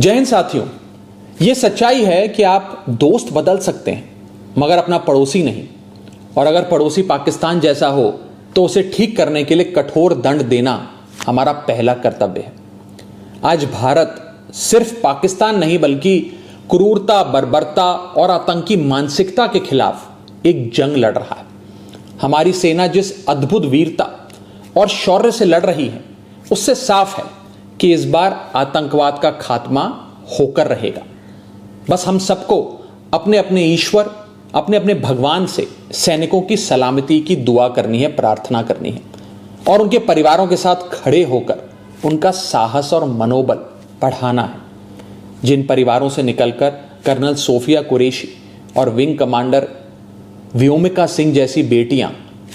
जय हिंद साथियों। यह सच्चाई है कि आप दोस्त बदल सकते हैं मगर अपना पड़ोसी नहीं, और अगर पड़ोसी पाकिस्तान जैसा हो तो उसे ठीक करने के लिए कठोर दंड देना हमारा पहला कर्तव्य है। आज भारत सिर्फ पाकिस्तान नहीं बल्कि क्रूरता, बर्बरता और आतंकी मानसिकता के खिलाफ एक जंग लड़ रहा है। हमारी सेना जिस अद्भुत वीरता और शौर्य से लड़ रही है उससे साफ है कि इस बार आतंकवाद का खात्मा होकर रहेगा। बस हम सबको अपने अपने ईश्वर, अपने अपने भगवान से सैनिकों की सलामती की दुआ करनी है, प्रार्थना करनी है और उनके परिवारों के साथ खड़े होकर उनका साहस और मनोबल बढ़ाना है। जिन परिवारों से निकलकर कर्नल सोफिया कुरैशी और विंग कमांडर व्योमिका सिंह जैसी बेटियां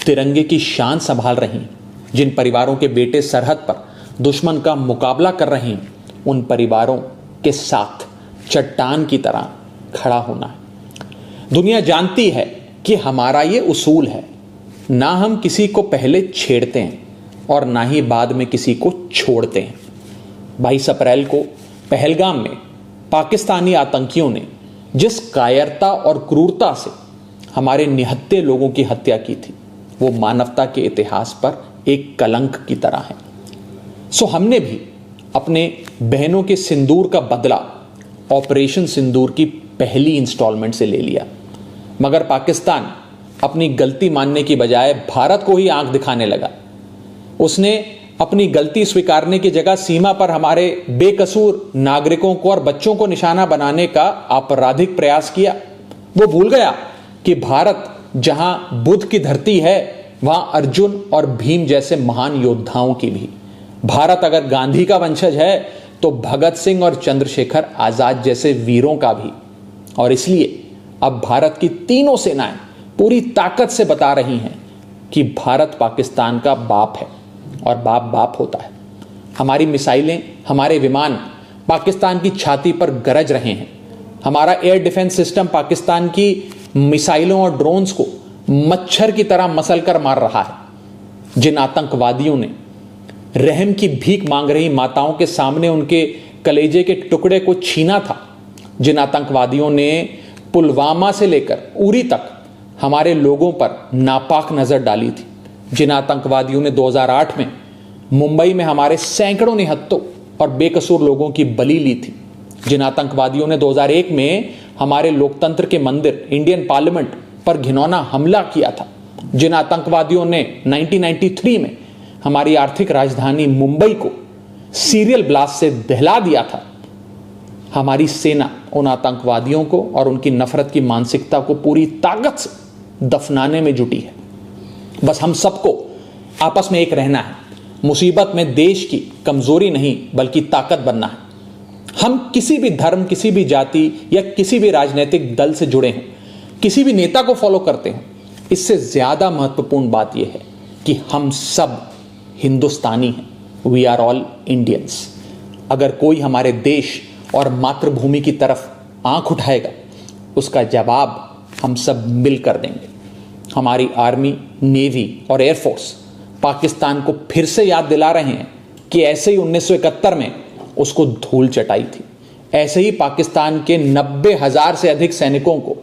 तिरंगे की शान संभाल रही हैं, जिन परिवारों के बेटे सरहद पर दुश्मन का मुकाबला कर रहे हैं, उन परिवारों के साथ चट्टान की तरह खड़ा होना है। दुनिया जानती है कि हमारा ये उसूल है, ना हम किसी को पहले छेड़ते हैं और ना ही बाद में किसी को छोड़ते हैं। 22 अप्रैल को पहलगाम में पाकिस्तानी आतंकियों ने जिस कायरता और क्रूरता से हमारे निहत्थे लोगों की हत्या की थी, वो मानवता के इतिहास पर एक कलंक की तरह है। सो हमने भी अपने बहनों के सिंदूर का बदला ऑपरेशन सिंदूर की पहली इंस्टॉलमेंट से ले लिया, मगर पाकिस्तान अपनी गलती मानने की बजाय भारत को ही आंख दिखाने लगा। उसने अपनी गलती स्वीकारने की जगह सीमा पर हमारे बेकसूर नागरिकों को और बच्चों को निशाना बनाने का आपराधिक प्रयास किया। वो भूल गया कि भारत जहां बुद्ध की धरती है, वहां अर्जुन और भीम जैसे महान योद्धाओं की भी। भारत अगर गांधी का वंशज है तो भगत सिंह और चंद्रशेखर आजाद जैसे वीरों का भी। और इसलिए अब भारत की तीनों सेनाएं पूरी ताकत से बता रही हैं कि भारत पाकिस्तान का बाप है और बाप बाप होता है। हमारी मिसाइलें, हमारे विमान पाकिस्तान की छाती पर गरज रहे हैं। हमारा एयर डिफेंस सिस्टम पाकिस्तान की मिसाइलों और ड्रोन्स को मच्छर की तरह मसल कर मार रहा है। जिन आतंकवादियों ने रहम की भीख मांग रही माताओं के सामने उनके कलेजे के टुकड़े को छीना था, जिन आतंकवादियों ने पुलवामा से लेकर उरी तक हमारे लोगों पर नापाक नजर डाली थी, जिन आतंकवादियों ने 2008 में मुंबई में हमारे सैकड़ों निहत्थों और बेकसूर लोगों की बलि ली थी, जिन आतंकवादियों ने 2001 में हमारे लोकतंत्र के मंदिर इंडियन पार्लियामेंट पर घिनौना हमला किया था, जिन आतंकवादियों ने 1993 में हमारी आर्थिक राजधानी मुंबई को सीरियल ब्लास्ट से दहला दिया था, हमारी सेना उन आतंकवादियों को और उनकी नफरत की मानसिकता को पूरी ताकत से दफनाने में जुटी है। बस हम सबको आपस में एक रहना है। मुसीबत में देश की कमजोरी नहीं बल्कि ताकत बनना है। हम किसी भी धर्म, किसी भी जाति या किसी भी राजनीतिक दल से जुड़े हों, किसी भी नेता को फॉलो करते हों, इससे ज्यादा महत्वपूर्ण बात यह है कि हम सब हिंदुस्तानी हैं। We are all Indians. अगर कोई हमारे देश और मातृभूमि की तरफ आंख उठाएगा, उसका जवाब हम सब मिलकर देंगे। हमारी आर्मी, नेवी और एयरफोर्स पाकिस्तान को फिर से याद दिला रहे हैं कि ऐसे ही 1971 में उसको धूल चटाई थी, ऐसे ही पाकिस्तान के 90,000 से अधिक सैनिकों को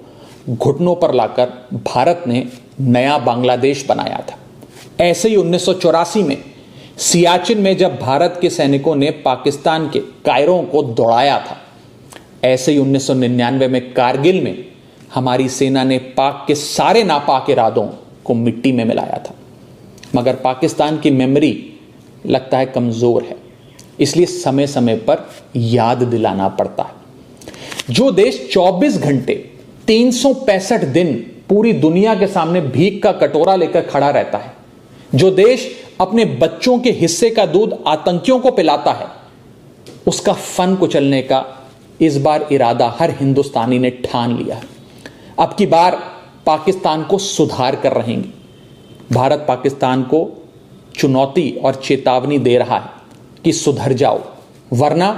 घुटनों पर लाकर भारत ने नया बांग्लादेश बनाया था। ऐसे ही 1984 में सियाचिन में जब भारत के सैनिकों ने पाकिस्तान के कायरों को दौड़ाया था, ऐसे ही 1999 में कारगिल में हमारी सेना ने पाक के सारे नापाक इरादों को मिट्टी में मिलाया था। मगर पाकिस्तान की मेमोरी लगता है कमजोर है, इसलिए समय समय पर याद दिलाना पड़ता है। जो देश 24 घंटे 365 दिन पूरी दुनिया के सामने भीख का कटोरा लेकर खड़ा रहता है, जो देश अपने बच्चों के हिस्से का दूध आतंकियों को पिलाता है, उसका फन कुचलने का इस बार इरादा हर हिंदुस्तानी ने ठान लिया है। अब की बार पाकिस्तान को सुधार कर रहेंगे। भारत पाकिस्तान को चुनौती और चेतावनी दे रहा है कि सुधर जाओ, वरना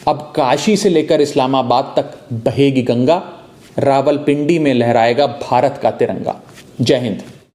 अब काशी से लेकर इस्लामाबाद तक बहेगी गंगा, रावलपिंडी में लहराएगा भारत का तिरंगा। जय हिंद।